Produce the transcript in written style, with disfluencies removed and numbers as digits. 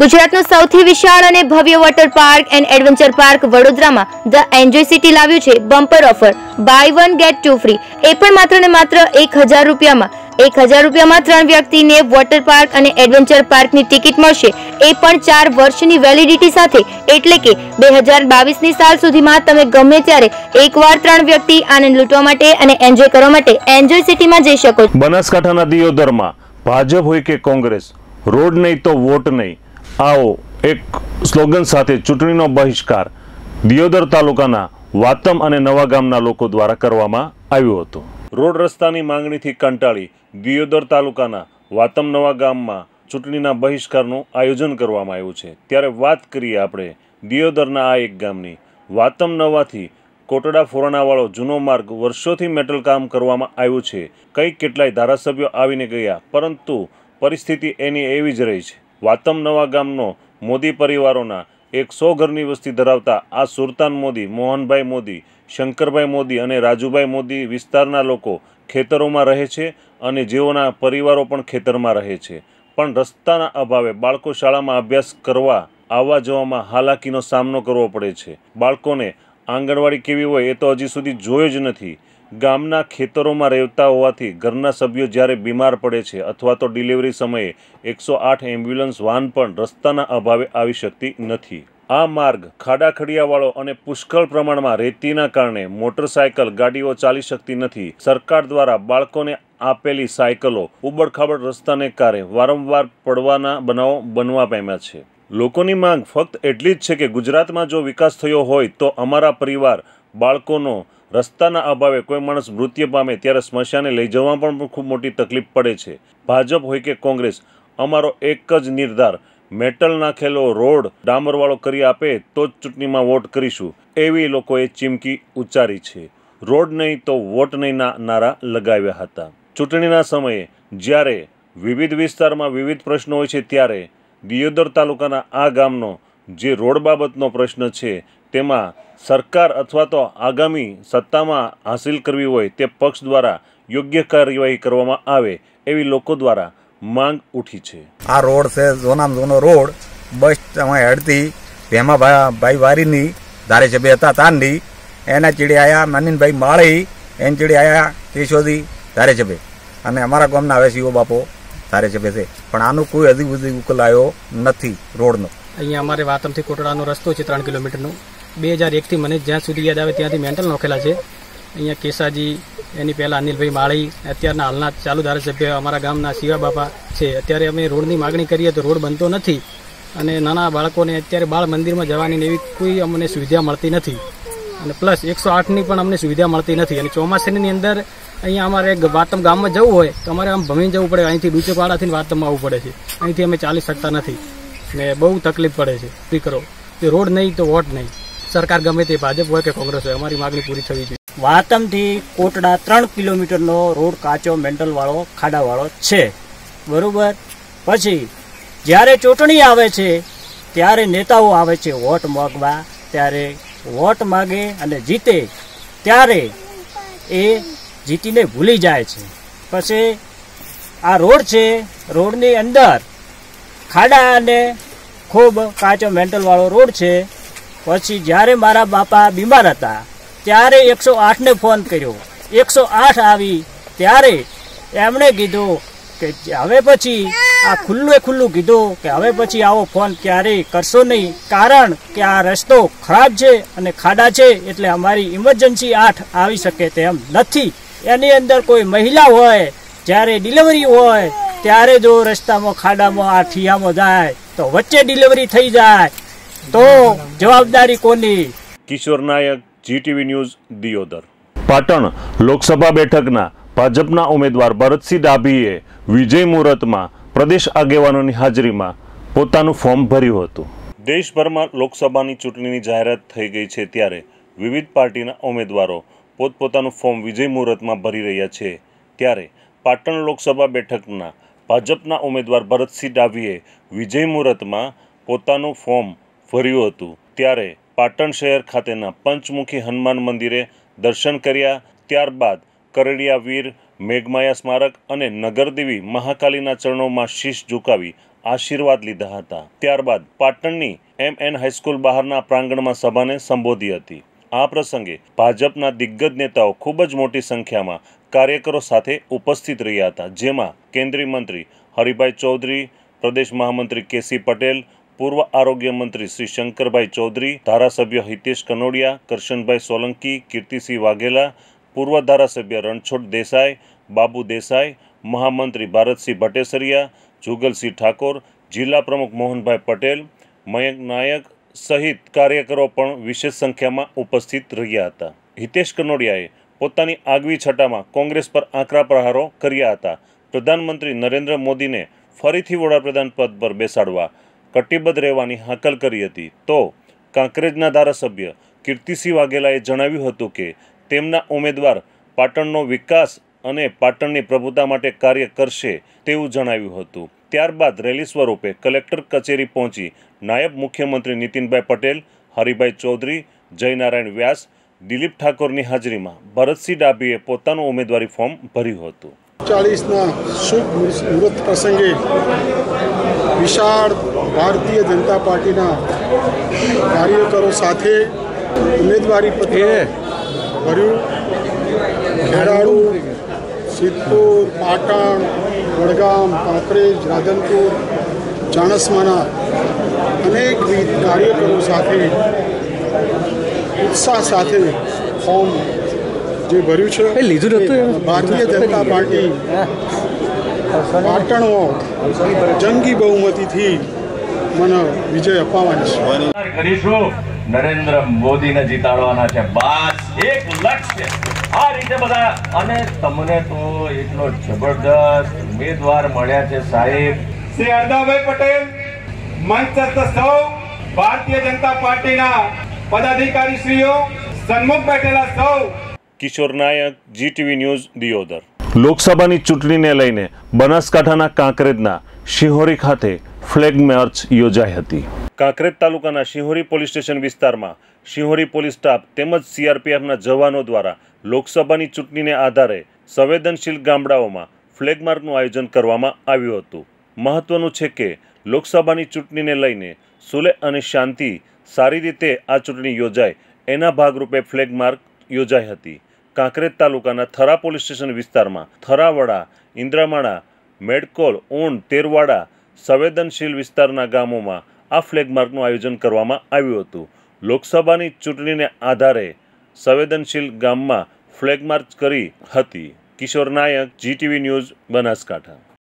ગુજરાતનું સૌથી વિશાળ અને ભવ્ય water park and adventure park વડોદરામાં ધ એન્જોય સિટી લાવ્યું છે bumper offer buy one get two free, એ પણ માત્ર ને માત્ર 1000 રૂપિયામાં. 1000 રૂપિયામાં 3 વ્યક્તિને વોટર પાર્ક અને એડવેન્ચર પાર્કની ટિકિટ મળશે, એ પણ 4 વર્ષની વેલિડિટી સાથે. એટલે કે 2022ની સાલ સુધીમાં તમે ગમે ત્યારે એકવાર 3 વ્યક્તિ આનંદ લૂંટવા માટે અને એન્જોય કરવા માટે એન્જોય સિટીમાં જઈ શકો છો. બનાસકાંઠાના દિયોદરમાં ભાજપ હોય કે કોંગ્રેસ, રોડ નહીં તો વોટ નહીં, આવો એક સ્લોગન સાથે ચૂંટણીનો બહિષ્કાર દિયોદર તાલુકાના વાતમ અને નવા ગામના લોકો દ્વારા કરવામાં આવ્યો હતો. રોડ રસ્તાની માંગણીથી કંટાળી દિયોદર તાલુકાના વાતમ નવા ગામમાં ચૂંટણીના બહિષ્કારનું આયોજન કરવામાં આવ્યું છે. ત્યારે વાત કરીએ આપણે દિયોદરના આ એક ગામની. વાતમ નવાથી કોટડા ફોરણાવાળો જૂનો માર્ગ વર્ષોથી મેટલ કામ કરવામાં આવ્યું છે. કંઈક કેટલાય ધારાસભ્યો આવીને ગયા, પરંતુ પરિસ્થિતિ એની એવી જ રહી છે. વાતમ નવા ગામનો મોદી પરિવારોના 100 ઘરની વસ્તી ધરાવતા આ સુરતાન મોદી, મોહનભાઈ મોદી, શંકરભાઈ મોદી અને રાજુભાઈ મોદી વિસ્તારના લોકો ખેતરોમાં રહે છે અને જેઓના પરિવારો પણ ખેતરમાં રહે છે. પણ રસ્તાના અભાવે બાળકો શાળામાં અભ્યાસ કરવા આવવા જવામાં હાલાકીનો સામનો કરવો પડે છે. બાળકોને આંગણવાડી કેવી હોય એ તો હજી સુધી જોયો જ નથી. ગામના ખેતરોમાં રહેતા હોવાથી ઘરના સભ્યો જ્યારે બીમાર પડે છે અથવા તો ડિલિવરી સમયે 108 એમ્બ્યુલન્સ વાન પણ રસ્તાના અભાવે આવી શકતી નથી. આ માર્ગ ખાડાખડિયાવાળો અને પુષ્કળ પ્રમાણમાં રેતીના કારણે મોટરસાયકલ ગાડીઓ ચાલી શકતી નથી. સરકાર દ્વારા બાળકોને આપેલી સાયકલો ઉબડખાબડ રસ્તાને કારણે વારંવાર પડવાના બનાવો બનવા પામ્યા છે. લોકોની માંગ ફક્ત એટલી જ છે કે ગુજરાતમાં જો વિકાસ થયો હોય તો અમારા પરિવાર બાળકોનો રસ્તાના અભાવે કોઈ માણસ મૃત્યુ પામે ત્યારે સ્મશાને લઈ જવામાં પણ ખૂબ મોટી તકલીફ પડે છે. ભાજપ હોય કે કોંગ્રેસ, અમારો એક જ નિર્ધાર, મેટલ નાખેલો રોડ ડામરવાળો કરી આપે તો જ ચૂંટણીમાં વોટ કરીશું, એવી લોકોએ ચીમકી ઉચ્ચારી છે. રોડ નહીં તો વોટ નહીંના નારા લગાવ્યા હતા. ચૂંટણીના સમયે જ્યારે વિવિધ વિસ્તારમાં વિવિધ પ્રશ્નો હોય છે ત્યારે દિયોદર તાલુકાના આ ગામનો જે રોડ બાબતનો પ્રશ્ન છે તેમાં સરકાર અથવા તો આગામી સત્તામાં હાંસિલ કરવી હોય તે પક્ષ દ્વારા યોગ્ય કાર્યવાહી કરવામાં આવે એવી લોકો દ્વારા માંગ ઉઠી છે. આ રોડ છે જોનામ જોનો રોડ, બસ તમે હેડતી ભેમા ભાઈ વારીની ધારાસભ્ય હતા તાંડી એના ચીડી આયા માનીનભાઈ માળી એને ચીડી આયા કેશોદી ધારાસભ્ય અને અમારા ગામના આવે શિવો બાપો ધારાસભ્ય છે. પણ આનું કોઈ હજી સુધી ઉકેલ આવ્યો નથી રોડનો. અહીંયા અમારે વાતમથી કોટડાનો રસ્તો છે 3 કિલોમીટરનો. 2001થી મને જ્યાં સુધી યાદ આવે ત્યાંથી મેન્ટલ નોખેલા છે. અહીંયા કેસાજી, એની પહેલાં અનિલભાઈ માળી, અત્યારના હાલના ચાલુ ધારાસભ્ય અમારા ગામના શિવા બાપા છે. અત્યારે અમે રોડની માગણી કરીએ તો રોડ બનતો નથી અને નાના બાળકોને અત્યારે બાળ મંદિરમાં જવાની એવી કોઈ અમને સુવિધા મળતી નથી અને પ્લસ 108ની પણ અમને સુવિધા મળતી નથી. અને ચોમાસાની અંદર અહીંયા અમારે વાતમ ગામમાં જવું હોય તો અમારે આમ ભમીને જવું પડે. અહીંથી ડૂચેપાડાથી વાતમમાં આવવું પડે છે. અહીંથી અમે ચાલી શકતા નથી ને બહુ તકલીફ પડે છે. પૂરી કરો કે રોડ નહીં તો વોટ નહીં. સરકાર ગમે તે ભાજપ હોય કે કોંગ્રેસ હોય, અમારી માગણી પૂરી થવી જોઈએ. વાતમથી કોટડા 3 કિલોમીટરનો રોડ કાચો મેન્ટલવાળો ખાડાવાળો છે, બરોબર. પછી જ્યારે ચૂંટણી આવે છે ત્યારે નેતાઓ આવે છે વોટ માગવા, ત્યારે વોટ માગે અને જીતે ત્યારે એ જીતીને ભૂલી જાય છે. પછી આ રોડ છે, રોડની અંદર ખાડા અને ખૂબ કાચો મેન્ટલવાળો રોડ છે. પછી જ્યારે મારા બાપા બીમાર હતા ત્યારે 108ને ફોન કર્યો. 108 આવી ત્યારે એમણે કીધું કે હવે પછી આ ખુલ્લું કીધું કે હવે પછી આવો ફોન ક્યારેય કરશો નહીં, કારણ કે આ રસ્તો ખરાબ છે અને ખાડા છે એટલે અમારી ઇમરજન્સી 8 આવી શકે તેમ નથી. એની અંદર કોઈ મહિલા હોય, જ્યારે ડિલિવરી હોય ત્યારે જો રસ્તામાં ખાડામાં આ ઠિયામાં જાય તો વચ્ચે ડિલિવરી થઈ જાય તો જવાબદારી કોની? કિશોર નાયક, GTV ન્યૂઝ, દિયોદર. પાટણ લોકસભા બેઠકના ભાજપના ઉમેદવાર ભરતસિંહ ડાભીએ વિજય મુહૂર્તમાં પ્રદેશ આગેવાનોની હાજરીમાં પોતાનું ફોર્મ ભર્યું હતું. દેશભરમાં લોકસભાની ચૂંટણીની જાહેરાત થઈ ગઈ છે ત્યારે વિવિધ પાર્ટીના ઉમેદવારો પોતપોતાનું ફોર્મ વિજય મુહૂર્તમાં ભરી રહ્યા છે. ત્યારે પાટણ લોકસભા બેઠકના ભાજપના ઉમેદવાર ભરતસિંહ ડાભીએ વિજય મુહૂર્તમાં પોતાનું ફોર્મ ભર્યું હતું. ત્યારે પાટણ શહેર ખાતેના પંચમુખી હનુમાન મંદિરે દર્શન કર્યા. ત્યારબાદ કરડિયા વીર મેઘમાયા સ્મારક અને નગરદેવી મહાકાલીના ચરણોમાં શીશ ઝુકાવી આશીર્વાદ લીધા હતા. ત્યારબાદ પાટણની MN હાઈસ્કૂલ બહારના પ્રાંગણમાં સભાને સંબોધી હતી. આ પ્રસંગે ભાજપના દિગ્ગજ નેતાઓ ખૂબ જ મોટી સંખ્યામાં કાર્યકરો સાથે ઉપસ્થિત રહ્યા હતા, જેમાં કેન્દ્રીય મંત્રી હરિભાઈ ચૌધરી, પ્રદેશ મહામંત્રી KC પટેલ, પૂર્વ આરોગ્ય મંત્રી શ્રી શંકરભાઈ ચૌધરી, ધારાસભ્ય હિતેશ કનોડિયા, કરશનભાઈ સોલંકી, કીર્તિસિંહ વાઘેલા, પૂર્વ ધારાસભ્ય રણછોડ દેસાઈ, બાબુ દેસાઈ, મહામંત્રી ભારતસિંહ ભટ્ટેસરિયા, જુગલસિંહ ઠાકોર, જિલ્લા પ્રમુખ મોહનભાઈ પટેલ, મયંક નાયક સહિત કાર્યકરો પણ વિશેષ સંખ્યામાં ઉપસ્થિત રહ્યા હતા. હિતેશ કનોડિયાએ પોતાની આગવી છટામાં કોંગ્રેસ પર આકરા પ્રહારો કર્યા હતા. પ્રધાનમંત્રી નરેન્દ્ર મોદીને ફરીથી વડાપ્રધાન પદ પર બેસાડવા કટિબદ્ધ રહેવાની હાકલ કરી હતી. તો કાંકરેજના ધારાસભ્ય કીર્તિસિંહ વાઘેલાએ જણાવ્યું હતું કે તેમના ઉમેદવાર પાટણનો વિકાસ અને પાટણની પ્રભુતા માટે કાર્ય કરશે તેવું જણાવ્યું હતું. ત્યારબાદ રેલી સ્વરૂપે કલેક્ટર કચેરી પહોંચી નાયબ મુખ્યમંત્રી નીતિનભાઈ પટેલ, હરિભાઈ ચૌધરી, જયનારાયણ વ્યાસ, દિલીપ ઠાકોરની હાજરીમાં ભરતસિંહ ડાભીએ પોતાનું ઉમેદવારી ફોર્મ ભર્યું હતું. 40ના શુભ મુહૂર્ત પ્રસંગે વિશાળ ભારતીય જનતા પાર્ટીના કાર્યકરો સાથે ઉમેદવારી પત્ર ભર્યું. ખેરાળુ, સિદ્ધપુર, પાટણ, વડગામ, કાંકરેજ, રાધનપુર, ચાણસ્માના અનેકવિધ કાર્યકરો સાથે ઉત્સાહ સાથે ફોર્મ જે ભર્યું છે. ભારતીય જનતા પાર્ટી પાટણમાં જંગી બહુમતીથી મને વિજય અપાવવાની છે. કરીશું નરેન્દ્ર મોદીને જીતાડવાના છે. બસ એક લક્ષ્ય આ રીતે બધા. અને તમને તો એટલો જબરદસ્ત ઉમેદવાર મળ્યા છે સાહેબ. શ્રી હરદાભાઈ પટેલ, મંચસ્થ સૌ ભારતીય જનતા પાર્ટીના પદાધિકારીશ્રીઓ, સન્મુખ બેઠેલા સૌ. કિશોર નાયક, GTV ન્યૂઝ, દિયોદર. લોકસભાની ચૂંટણીને લઈને બનાસકાંઠાના કાંકરેજના શિહોરી ખાતે ફ્લેગ માર્ચ યોજાઈ હતી. કાંકરેજ તાલુકાના શિહોરી પોલીસ સ્ટેશન વિસ્તારમાં શિહોરી પોલીસ સ્ટાફ તેમજ CRPFના જવાનો દ્વારા લોકસભાની ચૂંટણીને આધારે સંવેદનશીલ ગામડાઓમાં ફ્લેગ માર્ચનું આયોજન કરવામાં આવ્યું હતું. મહત્વનું છે કે લોકસભાની ચૂંટણીને લઈને સુલેહ અને શાંતિ સારી રીતે આ ચૂંટણી યોજાય એના ભાગરૂપે ફ્લેગ માર્ચ યોજાઈ હતી. કાંકરેજ તાલુકાના થરા પોલીસ સ્ટેશન વિસ્તારમાં થરાવાડા, ઇન્દ્રામાણા, મેડકોલ, ઊંડ, તેરવાડા સંવેદનશીલ વિસ્તારના ગામોમાં આ ફ્લેગ માર્ચનું આયોજન કરવામાં આવ્યું હતું. લોકસભાની ચૂંટણીને આધારે સંવેદનશીલ ગામમાં ફ્લેગ માર્ચ કરી હતી. કિશોર નાયક, GTV ન્યૂઝ, બનાસકાંઠા.